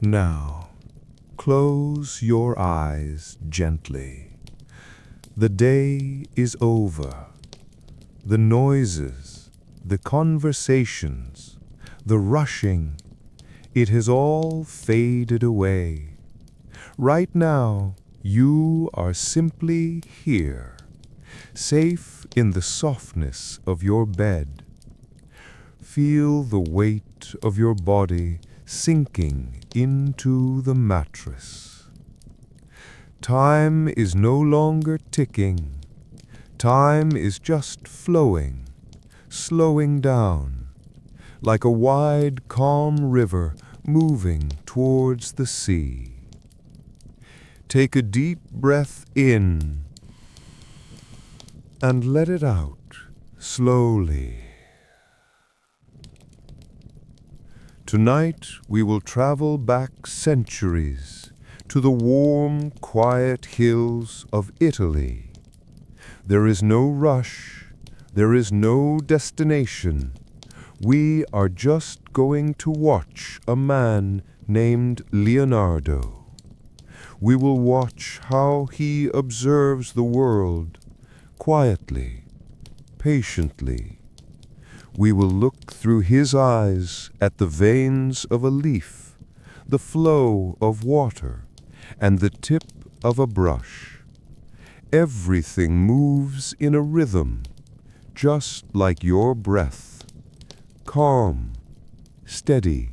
Now, close your eyes gently. The day is over. The noises, the conversations, the rushing, it has all faded away. Right now, you are simply here, safe in the softness of your bed. Feel the weight of your body sinking into the mattress. Time is no longer ticking. Time is just flowing, slowing down, like a wide, calm river moving towards the sea. Take a deep breath in and let it out slowly. Tonight we will travel back centuries to the warm, quiet hills of Italy. There is no rush, there is no destination. We are just going to watch a man named Leonardo. We will watch how he observes the world, quietly, patiently. We will look through his eyes at the veins of a leaf, the flow of water, and the tip of a brush. Everything moves in a rhythm, just like your breath, calm, steady,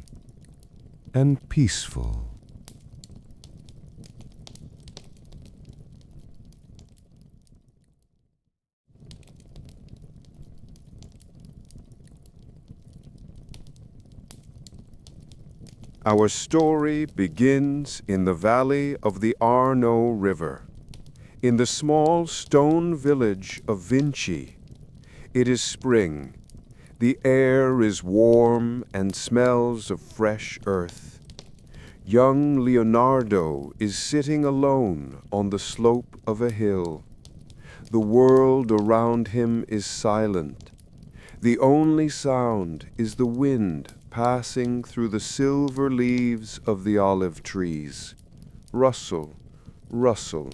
and peaceful. Our story begins in the valley of the Arno River, in the small stone village of Vinci. It is spring. The air is warm and smells of fresh earth. Young Leonardo is sitting alone on the slope of a hill. The world around him is silent. The only sound is the wind passing through the silver leaves of the olive trees. Rustle, rustle.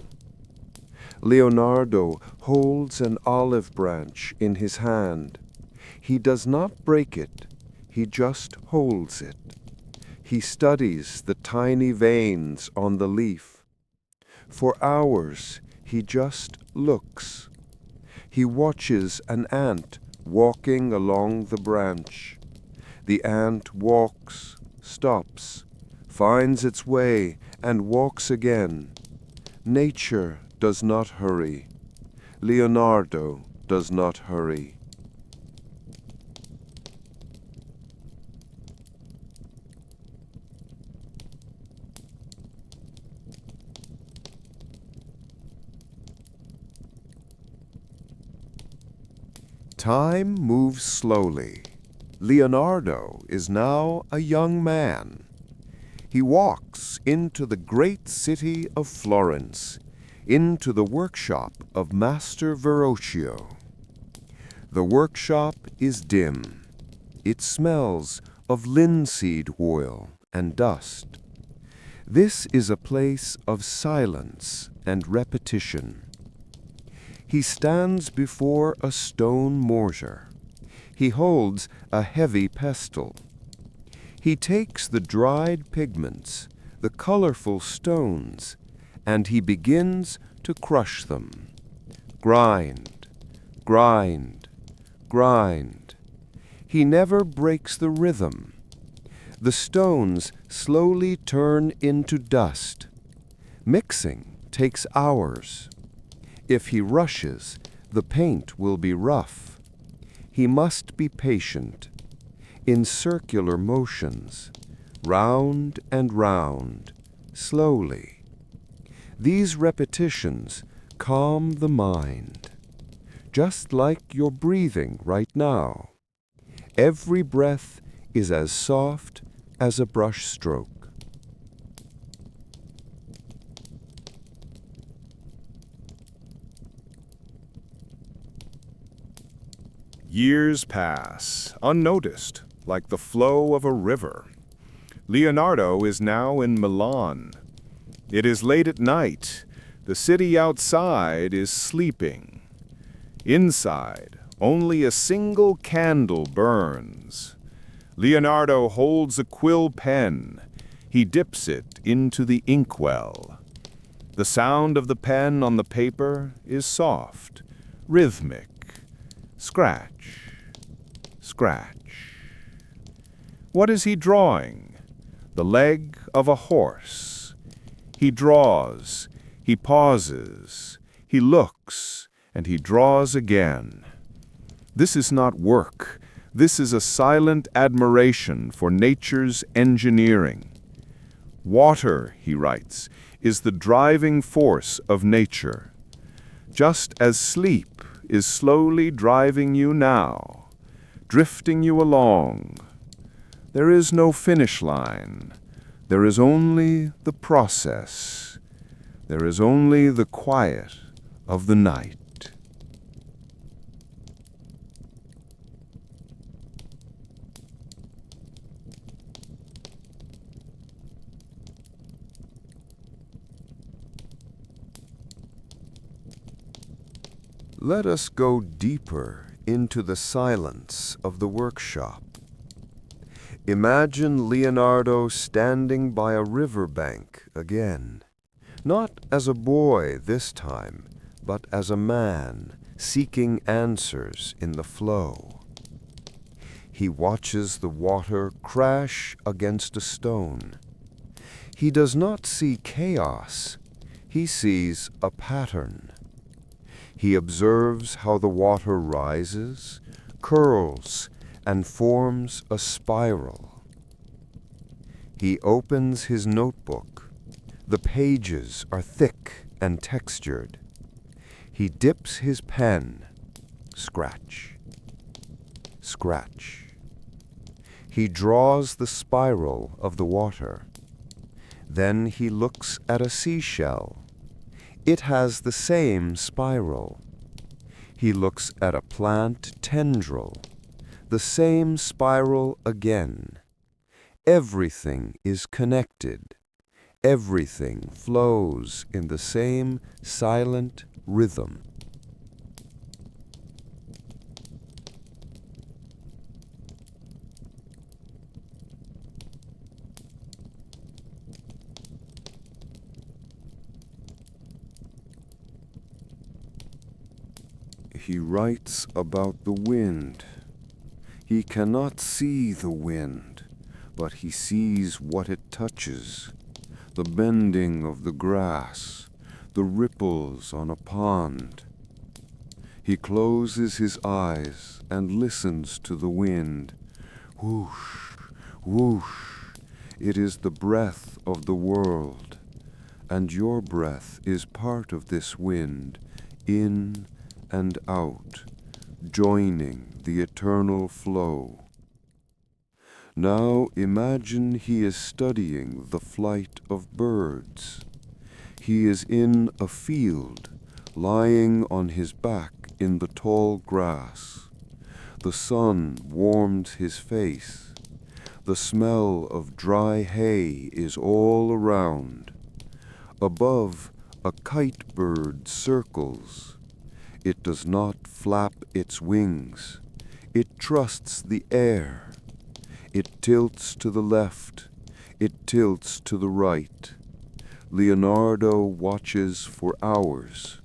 Leonardo holds an olive branch in his hand. He does not break it, he just holds it. He studies the tiny veins on the leaf. For hours, he just looks. He watches an ant walking along the branch. The ant walks, stops, finds its way, and walks again. Nature does not hurry. Leonardo does not hurry. Time moves slowly. Leonardo is now a young man. He walks into the great city of Florence, into the workshop of Master Verrocchio. The workshop is dim. It smells of linseed oil and dust. This is a place of silence and repetition. He stands before a stone mortar. He holds a heavy pestle. He takes the dried pigments, the colorful stones, and he begins to crush them. Grind, grind, grind. He never breaks the rhythm. The stones slowly turn into dust. Mixing takes hours. If he rushes, the paint will be rough. He must be patient. In circular motions, round and round, slowly. These repetitions calm the mind, just like you're breathing right now. Every breath is as soft as a brush stroke. Years pass, unnoticed, like the flow of a river. Leonardo is now in Milan. It is late at night. The city outside is sleeping. Inside, only a single candle burns. Leonardo holds a quill pen. He dips it into the inkwell. The sound of the pen on the paper is soft, rhythmic. Scratch, scratch. What is he drawing? The leg of a horse. He draws, he pauses, he looks, and he draws again. This is not work. This is a silent admiration for nature's engineering. Water, he writes, is the driving force of nature. Just as sleep is slowly driving you now, drifting you along. There is no finish line. There is only the process. There is only the quiet of the night. Let us go deeper into the silence of the workshop. Imagine Leonardo standing by a riverbank again, not as a boy this time, but as a man seeking answers in the flow. He watches the water crash against a stone. He does not see chaos, he sees a pattern. He observes how the water rises, curls, and forms a spiral. He opens his notebook. The pages are thick and textured. He dips his pen. Scratch, scratch. He draws the spiral of the water. Then he looks at a seashell. It has the same spiral. He looks at a plant tendril. The same spiral again. Everything is connected. Everything flows in the same silent rhythm. He writes about the wind. He cannot see the wind, but he sees what it touches, the bending of the grass, the ripples on a pond. He closes his eyes and listens to the wind. Whoosh, whoosh. It is the breath of the world, and your breath is part of this wind, in and out, joining the eternal flow. Now imagine he is studying the flight of birds. He is in a field, lying on his back in the tall grass. The sun warms his face. The smell of dry hay is all around. Above, a kite bird circles. It does not flap its wings. It trusts the air. It tilts to the left. It tilts to the right. Leonardo watches for hours.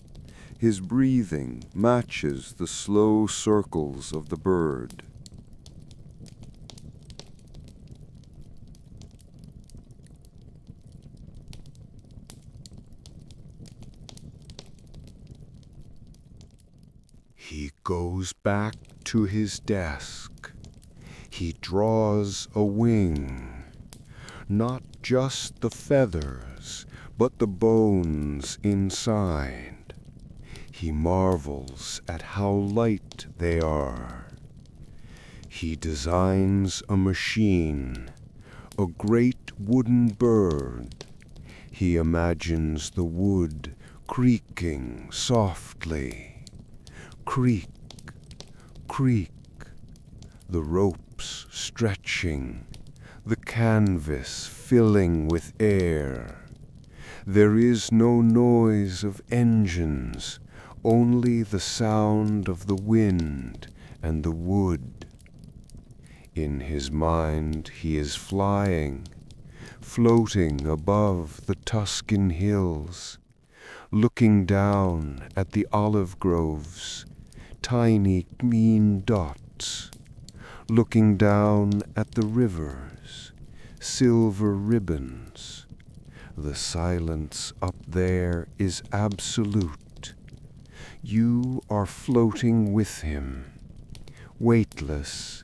His breathing matches the slow circles of the bird. He goes back to his desk. He draws a wing, not just the feathers, but the bones inside. He marvels at how light they are. He designs a machine, a great wooden bird. He imagines the wood creaking softly. Creak, creak, the ropes stretching, the canvas filling with air. There is no noise of engines, only the sound of the wind and the wood. In his mind he is flying, floating above the Tuscan hills, looking down at the olive groves, tiny green dots, looking down at the rivers, silver ribbons. The silence up there is absolute. You are floating with him, weightless,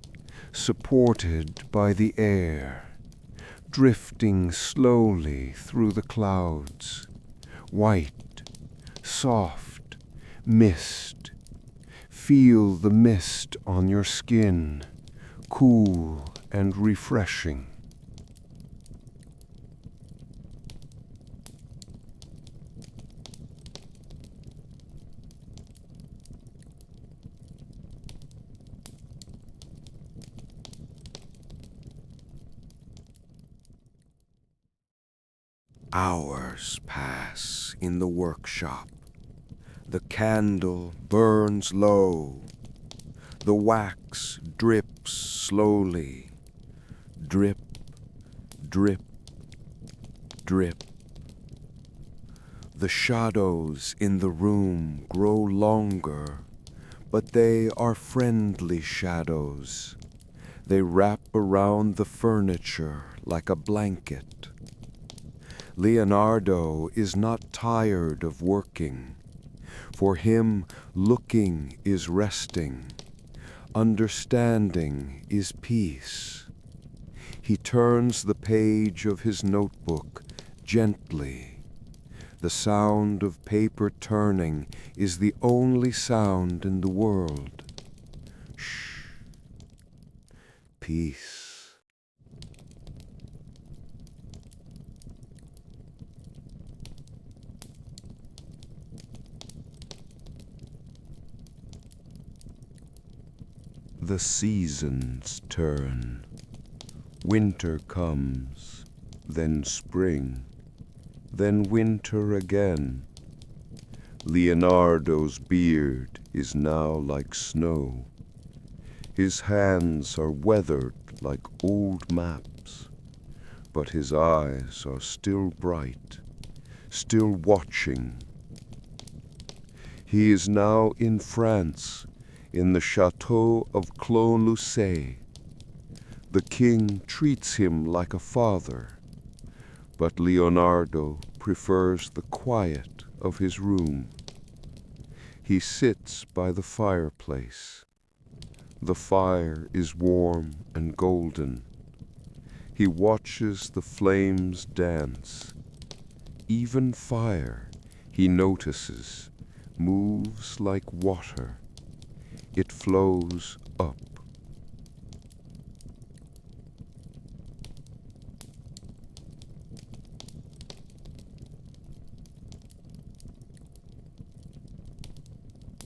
supported by the air, drifting slowly through the clouds, white, soft, mist. Feel the mist on your skin, cool and refreshing. Hours pass in the workshop. The candle burns low. The wax drips slowly. Drip, drip, drip. The shadows in the room grow longer, but they are friendly shadows. They wrap around the furniture like a blanket. Leonardo is not tired of working. For him, looking is resting. Understanding is peace. He turns the page of his notebook gently. The sound of paper turning is the only sound in the world. Shh. Peace. The seasons turn. Winter comes, then spring, then winter again. Leonardo's beard is now like snow. His hands are weathered like old maps, but his eyes are still bright, still watching. He is now in France, in the chateau of Clos-Lucé. The king treats him like a father, but Leonardo prefers the quiet of his room. He sits by the fireplace. The fire is warm and golden. He watches the flames dance. Even fire, he notices, moves like water. It flows up.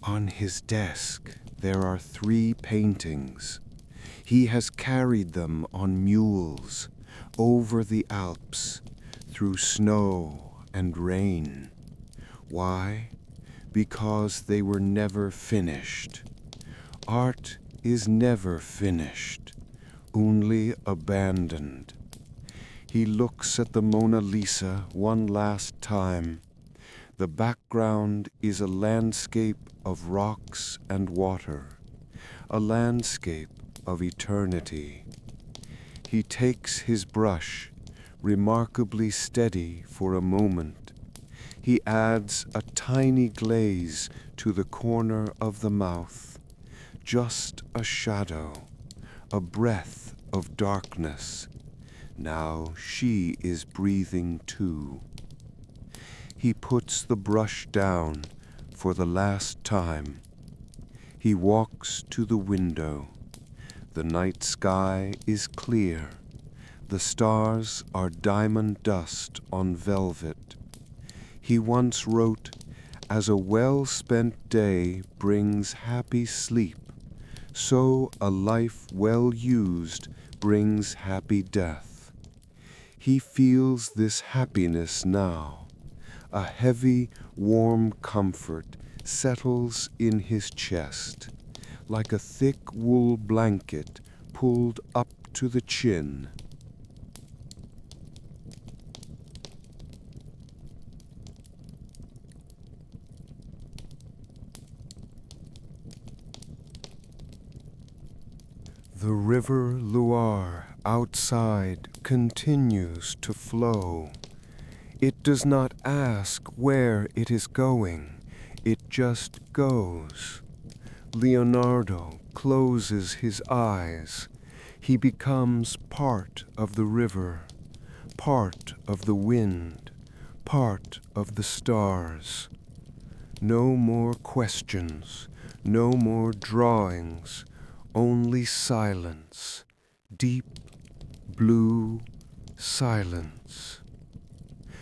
On his desk there are 3 paintings. He has carried them on mules, over the Alps, through snow and rain. Why? Because they were never finished. Art is never finished, only abandoned. He looks at the Mona Lisa one last time. The background is a landscape of rocks and water, a landscape of eternity. He takes his brush, remarkably steady for a moment. He adds a tiny glaze to the corner of the mouth. Just a shadow, a breath of darkness. Now she is breathing too. He puts the brush down for the last time. He walks to the window. The night sky is clear. The stars are diamond dust on velvet. He once wrote, "As a well-spent day brings happy sleep, so a life well used brings happy death. He feels this happiness now. A heavy, warm comfort settles in his chest, like a thick wool blanket pulled up to the chin. The river Loire outside continues to flow. It does not ask where it is going, it just goes. Leonardo closes his eyes. He becomes part of the river, part of the wind, part of the stars. No more questions, no more drawings, only silence, deep blue silence.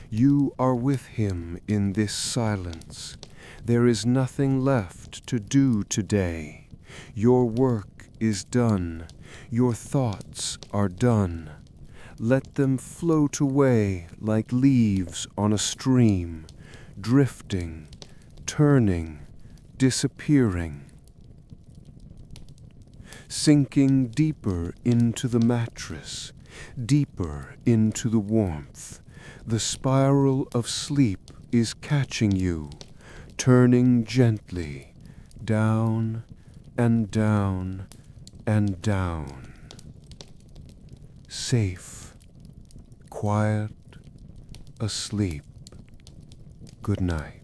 You are with him in this silence. There is nothing left to do today. Your work is done. Your thoughts are done. Let them float away like leaves on a stream, drifting, turning, disappearing. Sinking deeper into the mattress, deeper into the warmth. The spiral of sleep is catching you, turning gently, down and down and down. Safe, quiet, asleep. Good night.